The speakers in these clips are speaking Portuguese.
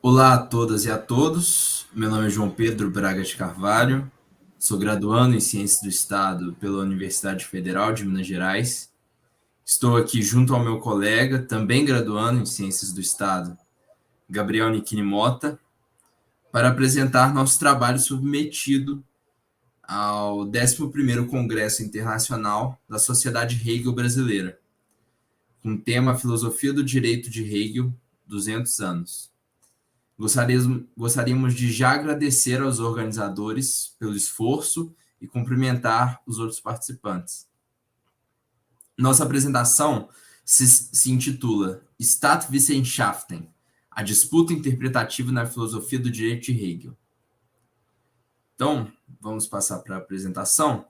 Olá a todas e a todos. Meu nome é João Pedro Braga de Carvalho. Sou graduando em Ciências do Estado pela Universidade Federal de Minas Gerais. Estou aqui junto ao meu colega, também graduando em Ciências do Estado, Gabriel Nichini Mota, para apresentar nosso trabalho submetido ao 11º Congresso Internacional da Sociedade Hegel Brasileira, com o tema Filosofia do Direito de Hegel, 200 anos. Gostaríamos de já agradecer aos organizadores pelo esforço e cumprimentar os outros participantes. Nossa apresentação se intitula Staatswissenschaften, a disputa interpretativa na filosofia do direito de Hegel. Então, vamos passar para a apresentação.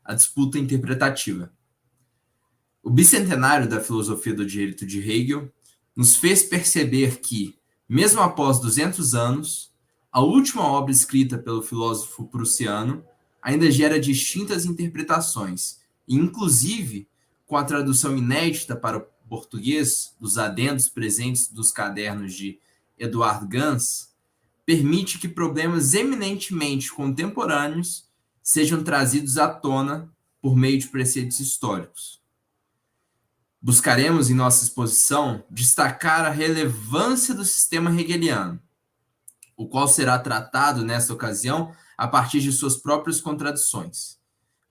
A disputa interpretativa. O bicentenário da filosofia do direito de Hegel nos fez perceber que, mesmo após 200 anos, a última obra escrita pelo filósofo prussiano ainda gera distintas interpretações, e inclusive, com a tradução inédita para o português dos adendos presentes dos cadernos de Eduard Gans, permite que problemas eminentemente contemporâneos sejam trazidos à tona por meio de preceitos históricos. Buscaremos, em nossa exposição, destacar a relevância do sistema hegeliano, o qual será tratado, nesta ocasião, a partir de suas próprias contradições,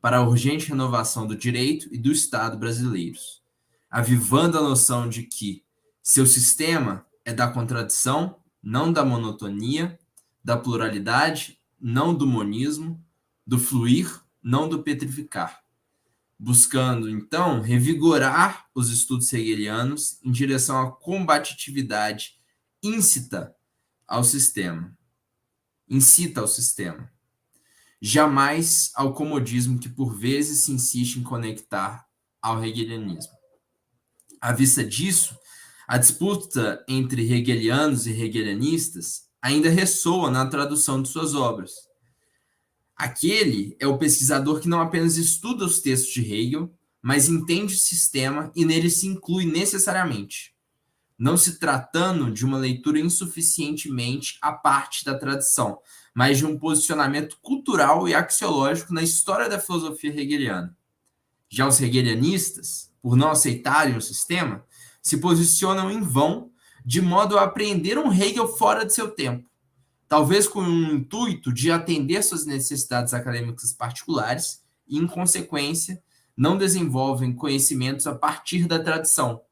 para a urgente renovação do direito e do Estado brasileiros, avivando a noção de que seu sistema é da contradição, não da monotonia, da pluralidade, não do monismo, do fluir, não do petrificar, buscando, então, revigorar os estudos hegelianos em direção à combatividade incita ao sistema, jamais ao comodismo que por vezes se insiste em conectar ao hegelianismo. À vista disso, a disputa entre hegelianos e hegelianistas ainda ressoa na tradução de suas obras. Aquele é o pesquisador que não apenas estuda os textos de Hegel, mas entende o sistema e nele se inclui necessariamente, não se tratando de uma leitura insuficientemente à parte da tradição, mas de um posicionamento cultural e axiológico na história da filosofia hegeliana. Já os hegelianistas, por não aceitarem o sistema, se posicionam em vão, de modo a apreender um Hegel fora de seu tempo, talvez com o intuito de atender suas necessidades acadêmicas particulares e, em consequência, não desenvolvem conhecimentos a partir da tradição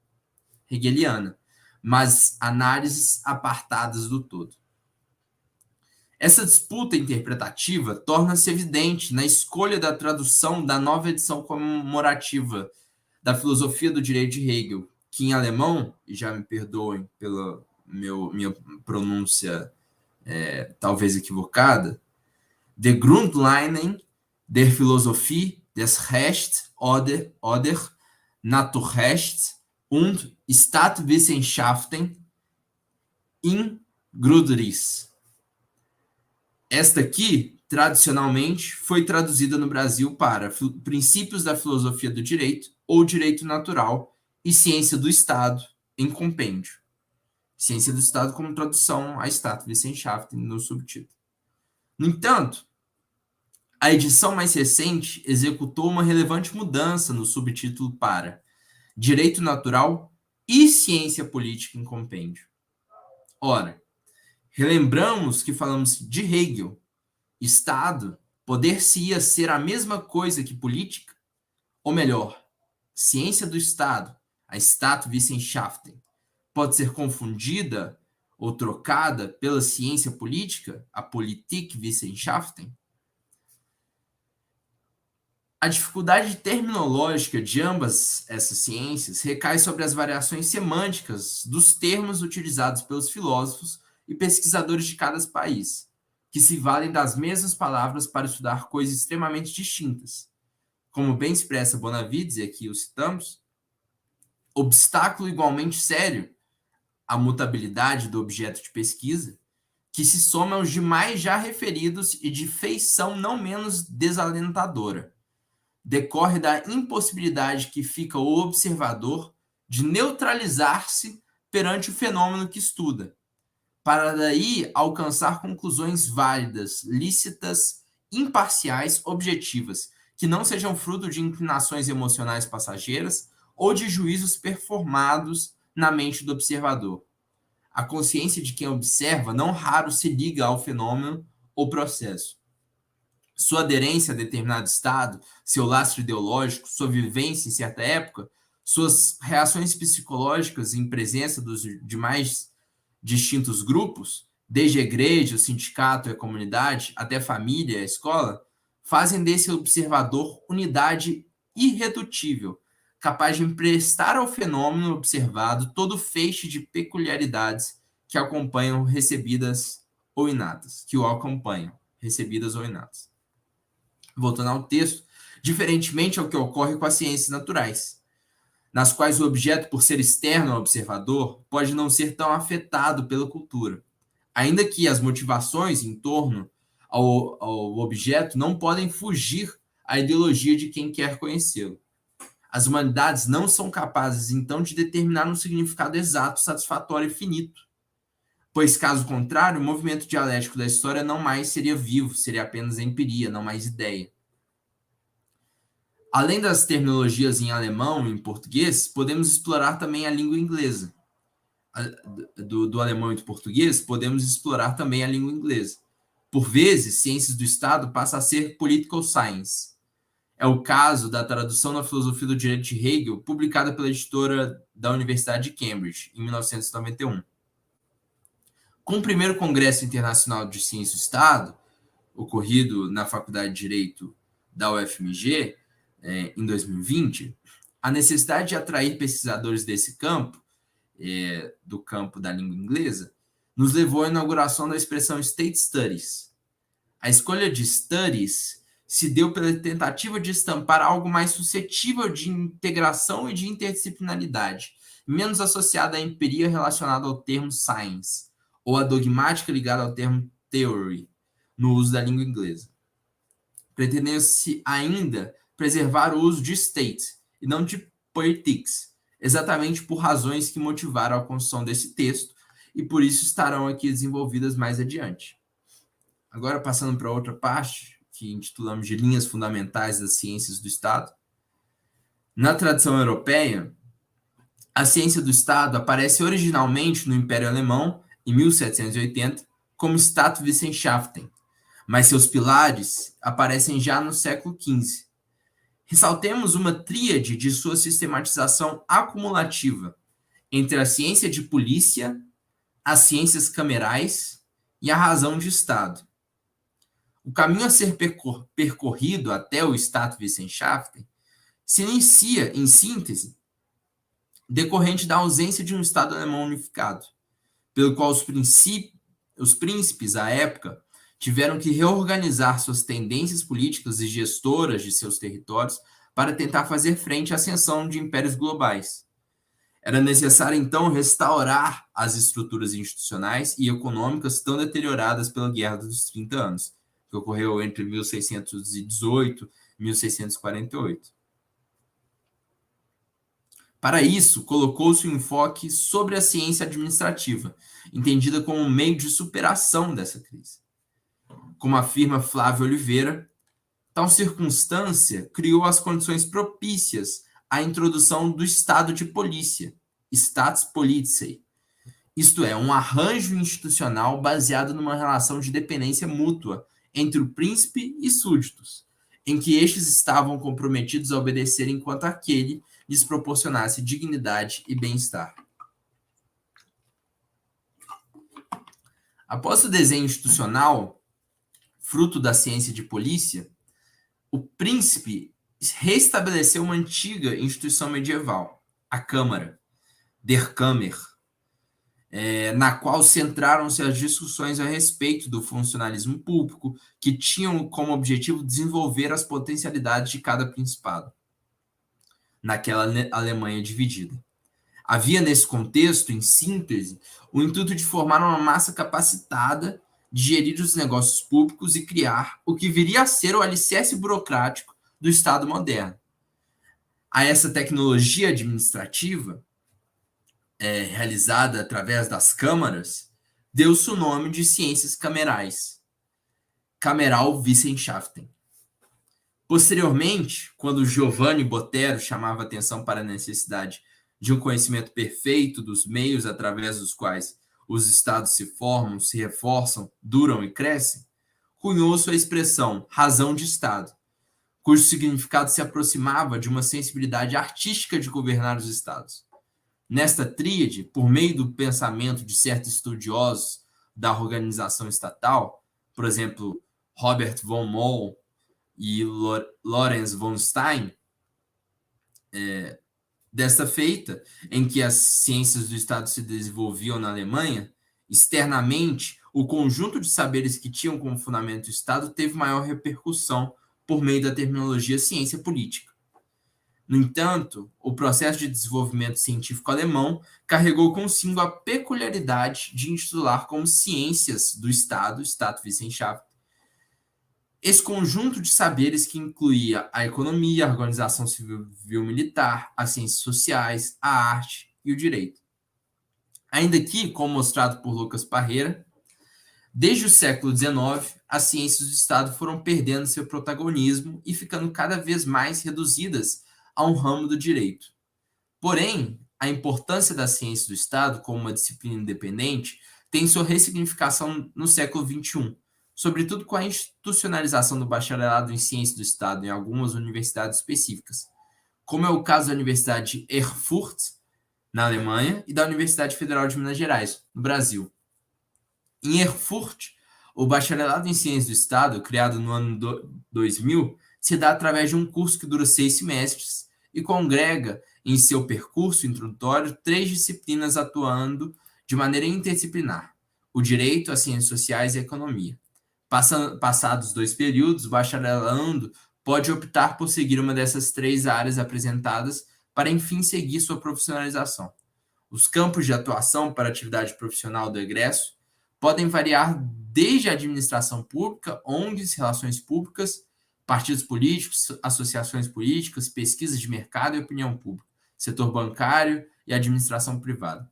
hegeliana, mas análises apartadas do todo. Essa disputa interpretativa torna-se evidente na escolha da tradução da nova edição comemorativa da Filosofia do Direito de Hegel, que em alemão, e já me perdoem pela minha pronúncia talvez equivocada, De Grundlinien der Philosophie des Rechts oder Naturrechts und Staatswissenschaften in Grundrisse. Esta aqui, tradicionalmente, foi traduzida no Brasil para Princípios da Filosofia do Direito ou Direito Natural e Ciência do Estado em compêndio. Ciência do Estado como tradução a Staatswissenschaften no subtítulo. No entanto, a edição mais recente executou uma relevante mudança no subtítulo para Direito Natural e Ciência Política em compêndio. Ora, relembramos que falamos de Hegel. Estado poder-se-ia ser a mesma coisa que política? Ou melhor, ciência do Estado, a Staatswissenschaften, pode ser confundida ou trocada pela ciência política, a Politikwissenschaften? A dificuldade terminológica de ambas essas ciências recai sobre as variações semânticas dos termos utilizados pelos filósofos e pesquisadores de cada país, que se valem das mesmas palavras para estudar coisas extremamente distintas. Como bem expressa Bonavides, e aqui o citamos, obstáculo igualmente sério à mutabilidade do objeto de pesquisa, que se soma aos demais já referidos e de feição não menos desalentadora. Decorre da impossibilidade que fica o observador de neutralizar-se perante o fenômeno que estuda, para daí alcançar conclusões válidas, lícitas, imparciais, objetivas, que não sejam fruto de inclinações emocionais passageiras ou de juízos performados na mente do observador. A consciência de quem observa não raro se liga ao fenômeno ou processo. Sua aderência a determinado estado, seu lastro ideológico, sua vivência em certa época, suas reações psicológicas em presença dos demais distintos grupos, desde a igreja, o sindicato e a comunidade, até a família e a escola, fazem desse observador unidade irredutível, capaz de emprestar ao fenômeno observado todo o feixe de peculiaridades que acompanham recebidas ou inatas, que o acompanham, recebidas ou inatas. Voltando ao texto, diferentemente ao que ocorre com as ciências naturais, nas quais o objeto, por ser externo ao observador, pode não ser tão afetado pela cultura, ainda que as motivações em torno ao objeto não podem fugir à ideologia de quem quer conhecê-lo. As humanidades não são capazes, então, de determinar um significado exato, satisfatório e finito, pois, caso contrário, o movimento dialético da história não mais seria vivo, seria apenas empiria, não mais ideia. Além das terminologias em alemão e em português, podemos explorar também a língua inglesa. Do alemão e do português, podemos explorar também a língua inglesa. Por vezes, ciências do Estado passa a ser political science. É o caso da tradução da filosofia do direito de Hegel, publicada pela editora da Universidade de Cambridge, em 1991. Com o primeiro Congresso Internacional de Ciência do Estado, ocorrido na Faculdade de Direito da UFMG, em 2020, a necessidade de atrair pesquisadores desse campo, do campo da língua inglesa, nos levou à inauguração da expressão State Studies. A escolha de studies se deu pela tentativa de estampar algo mais suscetível de integração e de interdisciplinaridade, menos associada à empiria relacionada ao termo science, ou à dogmática ligada ao termo theory, no uso da língua inglesa. Pretendeu-se ainda preservar o uso de state e não de politics, exatamente por razões que motivaram a construção desse texto e por isso estarão aqui desenvolvidas mais adiante. Agora, passando para outra parte, que intitulamos de Linhas Fundamentais das Ciências do Estado. Na tradição europeia, a ciência do Estado aparece originalmente no Império Alemão, em 1780, como Staatswissenschaften, mas seus pilares aparecem já no século XV. Ressaltemos uma tríade de sua sistematização acumulativa entre a ciência de polícia, as ciências camerais e a razão de Estado. O caminho a ser percorrido até o Staatswissenschaften se inicia, em síntese, decorrente da ausência de um Estado alemão unificado, pelo qual os príncipes, à época, tiveram que reorganizar suas tendências políticas e gestoras de seus territórios para tentar fazer frente à ascensão de impérios globais. Era necessário, então, restaurar as estruturas institucionais e econômicas tão deterioradas pela Guerra dos 30 Anos, que ocorreu entre 1618 e 1648. Para isso, colocou-se um enfoque sobre a ciência administrativa, entendida como um meio de superação dessa crise. Como afirma Flávio Oliveira, tal circunstância criou as condições propícias à introdução do estado de polícia, Staats Polizei, isto é, um arranjo institucional baseado numa relação de dependência mútua entre o príncipe e súditos, em que estes estavam comprometidos a obedecer enquanto aquele lhes proporcionasse dignidade e bem-estar. Após o desenho institucional, fruto da ciência de polícia, o príncipe restabeleceu uma antiga instituição medieval, a Câmara, Der Kammer, na qual centraram-se as discussões a respeito do funcionalismo público, que tinham como objetivo desenvolver as potencialidades de cada principado, naquela Alemanha dividida. Havia nesse contexto, em síntese, o intuito de formar uma massa capacitada de gerir os negócios públicos e criar o que viria a ser o alicerce burocrático do Estado moderno. A essa tecnologia administrativa, realizada através das câmaras, deu-se o nome de ciências camerais, Kameralwissenschaften. Posteriormente, quando Giovanni Botero chamava atenção para a necessidade de um conhecimento perfeito dos meios através dos quais os estados se formam, se reforçam, duram e crescem, cunhou sua expressão razão de Estado, cujo significado se aproximava de uma sensibilidade artística de governar os estados. Nesta tríade, por meio do pensamento de certos estudiosos da organização estatal, por exemplo, Robert von Moll e Lorenz von Stein, desta feita, em que as ciências do Estado se desenvolviam na Alemanha, externamente, o conjunto de saberes que tinham como fundamento o Estado teve maior repercussão por meio da terminologia ciência política. No entanto, o processo de desenvolvimento científico alemão carregou consigo a peculiaridade de intitular como ciências do Estado, Staatswissenschaft, esse conjunto de saberes que incluía a economia, a organização civil-militar, as ciências sociais, a arte e o direito. Ainda que, como mostrado por Lucas Parreira, desde o século XIX, as ciências do Estado foram perdendo seu protagonismo e ficando cada vez mais reduzidas a um ramo do direito. Porém, a importância das ciências do Estado como uma disciplina independente tem sua ressignificação no século XXI, sobretudo com a institucionalização do bacharelado em ciências do Estado em algumas universidades específicas, como é o caso da Universidade de Erfurt, na Alemanha, e da Universidade Federal de Minas Gerais, no Brasil. Em Erfurt, o bacharelado em ciências do Estado, criado no ano 2000, se dá através de um curso que dura 6 semestres e congrega em seu percurso introdutório 3 disciplinas atuando de maneira interdisciplinar: o direito, as ciências sociais e a economia. Passados 2 períodos, o bacharelando pode optar por seguir uma dessas 3 áreas apresentadas para, enfim, seguir sua profissionalização. Os campos de atuação para a atividade profissional do egresso podem variar desde a administração pública, ONGs, relações públicas, partidos políticos, associações políticas, pesquisas de mercado e opinião pública, setor bancário e administração privada.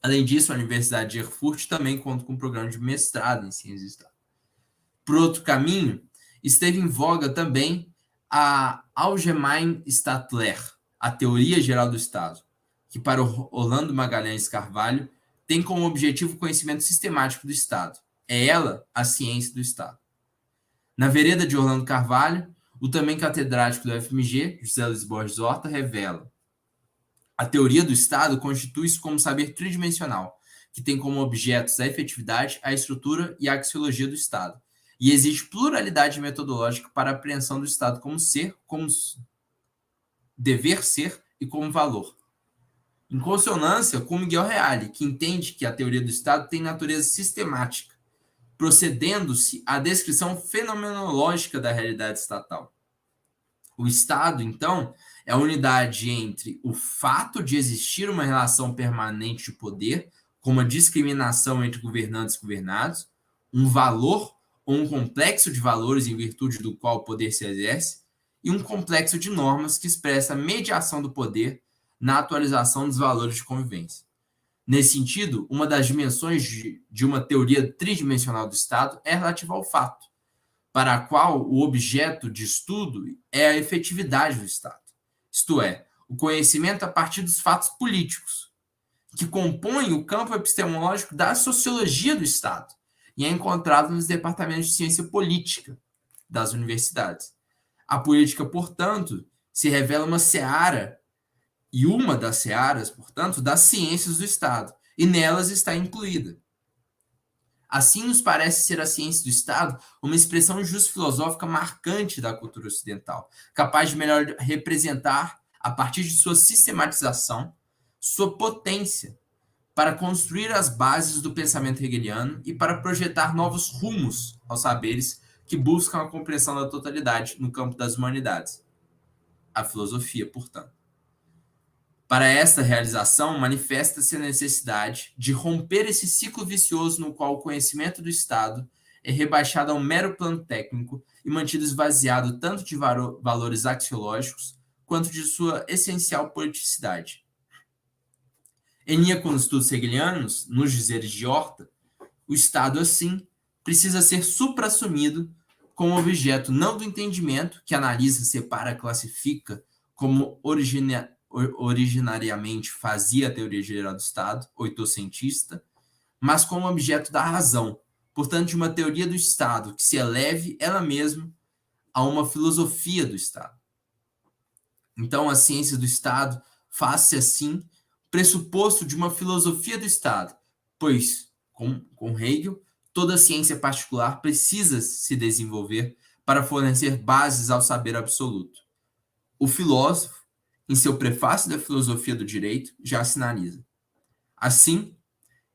Além disso, a Universidade de Erfurt também conta com um programa de mestrado em ciências do Estado. Por outro caminho, esteve em voga também a Allgemeine Staatslehre, a teoria geral do Estado, que para o Orlando Magalhães Carvalho tem como objetivo o conhecimento sistemático do Estado. É ela a ciência do Estado. Na vereda de Orlando Carvalho, o também catedrático do FMG, José Luiz Borges Horta, revela: a teoria do Estado constitui-se como saber tridimensional, que tem como objetos a efetividade, a estrutura e a axiologia do Estado, e existe pluralidade metodológica para a apreensão do Estado como ser, como dever ser e como valor. Em consonância com Miguel Reale, que entende que a teoria do Estado tem natureza sistemática, procedendo-se à descrição fenomenológica da realidade estatal. O Estado, então, é a unidade entre o fato de existir uma relação permanente de poder, como a discriminação entre governantes e governados, um valor ou um complexo de valores em virtude do qual o poder se exerce, e um complexo de normas que expressa a mediação do poder na atualização dos valores de convivência. Nesse sentido, uma das dimensões de uma teoria tridimensional do Estado é relativa ao fato, para a qual o objeto de estudo é a efetividade do Estado, isto é, o conhecimento a partir dos fatos políticos, que compõem o campo epistemológico da sociologia do Estado, e é encontrado nos departamentos de ciência política das universidades. A política, portanto, se revela uma seara, e uma das searas, portanto, das ciências do Estado, e nelas está incluída. Assim, nos parece ser a ciência do Estado uma expressão justo-filosófica marcante da cultura ocidental, capaz de melhor representar, a partir de sua sistematização, sua potência para construir as bases do pensamento hegeliano e para projetar novos rumos aos saberes que buscam a compreensão da totalidade no campo das humanidades. A filosofia, portanto. Para esta realização, manifesta-se a necessidade de romper esse ciclo vicioso no qual o conhecimento do Estado é rebaixado a um mero plano técnico e mantido esvaziado tanto de valores axiológicos quanto de sua essencial politicidade. Em linha com os estudos hegelianos, nos dizeres de Horta, O Estado, assim, precisa ser suprassumido como objeto não do entendimento, que analisa, separa, classifica, como originariamente fazia a teoria geral do Estado, oitocentista, mas como objeto da razão, portanto, de uma teoria do Estado que se eleve ela mesma a uma filosofia do Estado. Então, a ciência do Estado faz-se, assim, pressuposto de uma filosofia do Estado, pois, com Hegel, toda ciência particular precisa se desenvolver para fornecer bases ao saber absoluto. O filósofo, em seu prefácio da Filosofia do Direito, já sinaliza. Assim,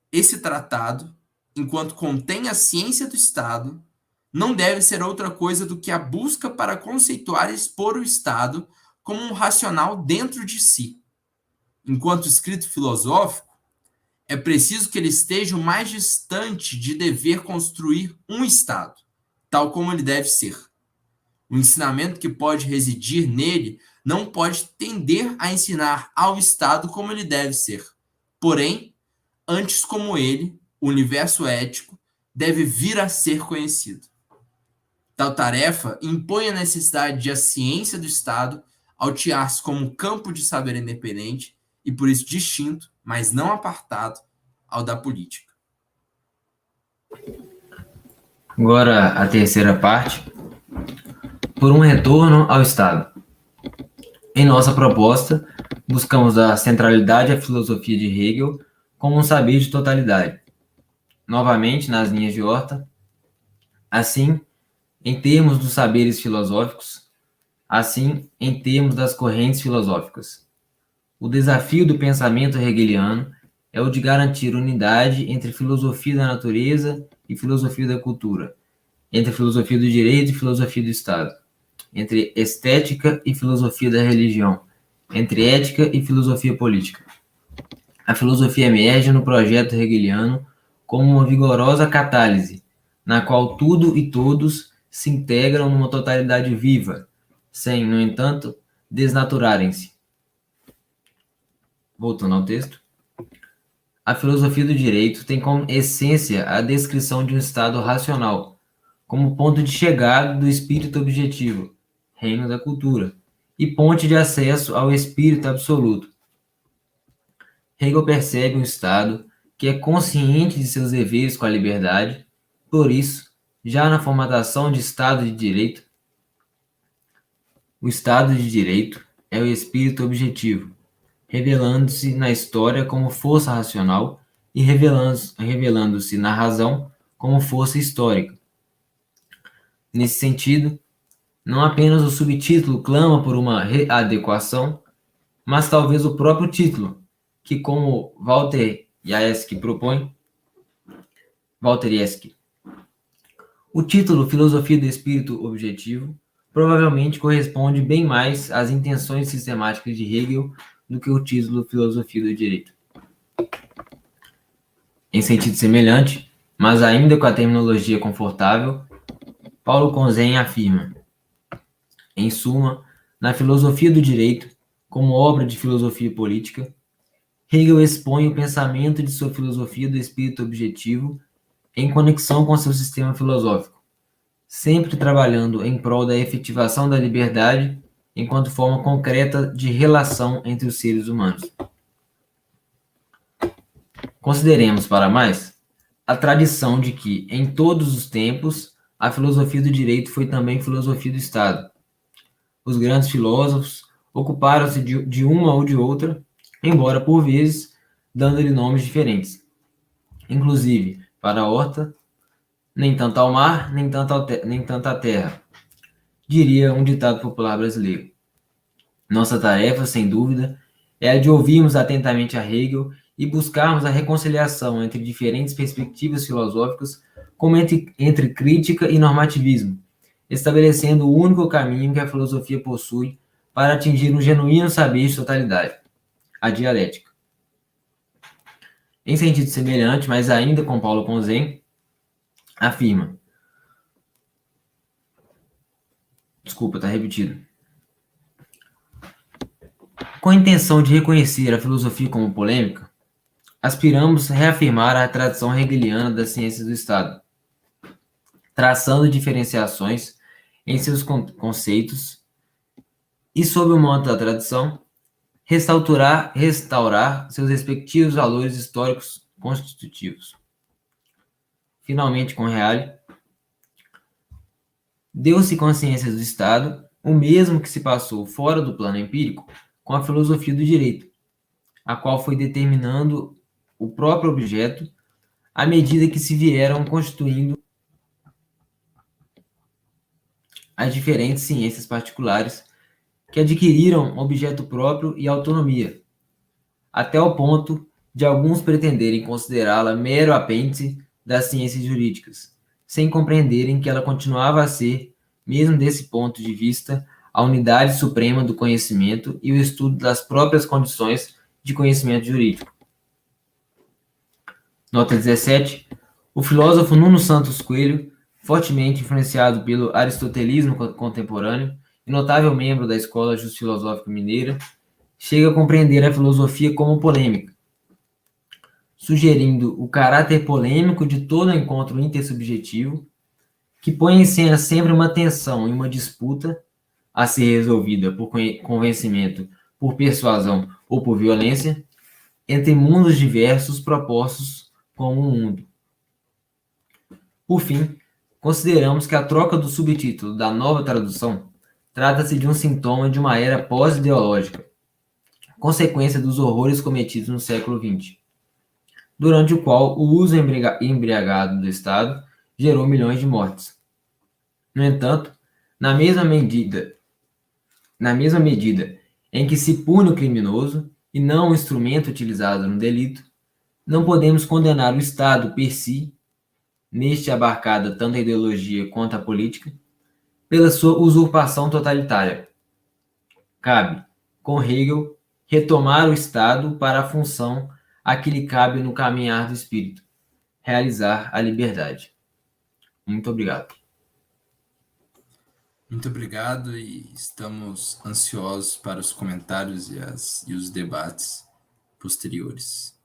esse tratado, enquanto contém a ciência do Estado, não deve ser outra coisa do que a busca para conceituar e expor o Estado como um racional dentro de si. Enquanto escrito filosófico, é preciso que ele esteja o mais distante de dever construir um Estado, tal como ele deve ser. O ensinamento que pode residir nele não pode tender a ensinar ao Estado como ele deve ser. Porém, antes como ele, o universo ético, deve vir a ser conhecido. Tal tarefa impõe a necessidade de a ciência do Estado altear-se como um campo de saber independente e por isso distinto, mas não apartado, ao da política. Agora, a terceira parte, por um retorno ao Estado. Em nossa proposta, buscamos a centralidade da filosofia de Hegel como um saber de totalidade. Novamente, nas linhas de Horta, assim, em termos dos saberes filosóficos, assim, em termos das correntes filosóficas. O desafio do pensamento hegeliano é o de garantir unidade entre filosofia da natureza e filosofia da cultura, entre filosofia do direito e filosofia do Estado, entre estética e filosofia da religião, entre ética e filosofia política. A filosofia emerge no projeto hegeliano como uma vigorosa catálise, na qual tudo e todos se integram numa totalidade viva, sem, no entanto, desnaturarem-se. Voltando ao texto. A filosofia do direito tem como essência a descrição de um estado racional, como ponto de chegada do espírito objetivo, reino da cultura, e ponte de acesso ao espírito absoluto. Hegel percebe um estado que é consciente de seus deveres com a liberdade, por isso, já na formatação de Estado de Direito, o Estado de Direito é o espírito objetivo, revelando-se na história como força racional e revelando-se na razão como força histórica. Nesse sentido, não apenas o subtítulo clama por uma readequação, mas talvez o próprio título, que como Walter Jaeschke propõe, o título Filosofia do Espírito Objetivo provavelmente corresponde bem mais às intenções sistemáticas de Hegel do que o título Filosofia do Direito. Em sentido semelhante, mas ainda com a terminologia confortável, Paulo Konzen afirma: em suma, na filosofia do direito, como obra de filosofia política, Hegel expõe o pensamento de sua filosofia do espírito objetivo em conexão com seu sistema filosófico, sempre trabalhando em prol da efetivação da liberdade enquanto forma concreta de relação entre os seres humanos. Consideremos, para mais, a tradição de que, em todos os tempos, a filosofia do direito foi também filosofia do Estado. Os grandes filósofos ocuparam-se de uma ou de outra, embora, por vezes, dando-lhe nomes diferentes. Inclusive, para Horta, nem tanto ao mar, nem tanto à terra, diria um ditado popular brasileiro. Nossa tarefa, sem dúvida, é a de ouvirmos atentamente a Hegel e buscarmos a reconciliação entre diferentes perspectivas filosóficas, como entre crítica e normativismo, estabelecendo o único caminho que a filosofia possui para atingir um genuíno saber de totalidade, a dialética. Em sentido semelhante, mas ainda com Paulo Konzen, afirma. Desculpa, está repetido. Com a intenção de reconhecer a filosofia como polêmica, aspiramos a reafirmar a tradição hegeliana das ciências do Estado, traçando diferenciações em seus conceitos e, sob o manto da tradição, restaurar seus respectivos valores históricos constitutivos. Finalmente, com Reale, deu-se consciência do Estado, o mesmo que se passou fora do plano empírico com a filosofia do direito, a qual foi determinando o próprio objeto à medida que se vieram constituindo as diferentes ciências particulares que adquiriram objeto próprio e autonomia, até o ponto de alguns pretenderem considerá-la mero apêndice das ciências jurídicas, sem compreenderem que ela continuava a ser, mesmo desse ponto de vista, a unidade suprema do conhecimento e o estudo das próprias condições de conhecimento jurídico. Nota 17. O filósofo Nuno Santos Coelho, fortemente influenciado pelo aristotelismo contemporâneo e notável membro da Escola Justo-Filosófica Mineira, chega a compreender a filosofia como polêmica, sugerindo o caráter polêmico de todo encontro intersubjetivo, que põe em cena sempre uma tensão e uma disputa a ser resolvida por convencimento, por persuasão ou por violência, entre mundos diversos propostos como um mundo. Por fim, consideramos que a troca do subtítulo da nova tradução trata-se de um sintoma de uma era pós-ideológica, consequência dos horrores cometidos no século XX, durante o qual o uso embriagado do Estado gerou milhões de mortes. No entanto, na mesma medida em que se pune o criminoso e não o instrumento utilizado no delito, não podemos condenar o Estado per si, neste abarcada tanto a ideologia quanto a política, pela sua usurpação totalitária. Cabe, com Hegel, retomar o Estado para a função a que lhe cabe no caminhar do espírito, realizar a liberdade. Muito obrigado. Muito obrigado e estamos ansiosos para os comentários e os debates posteriores.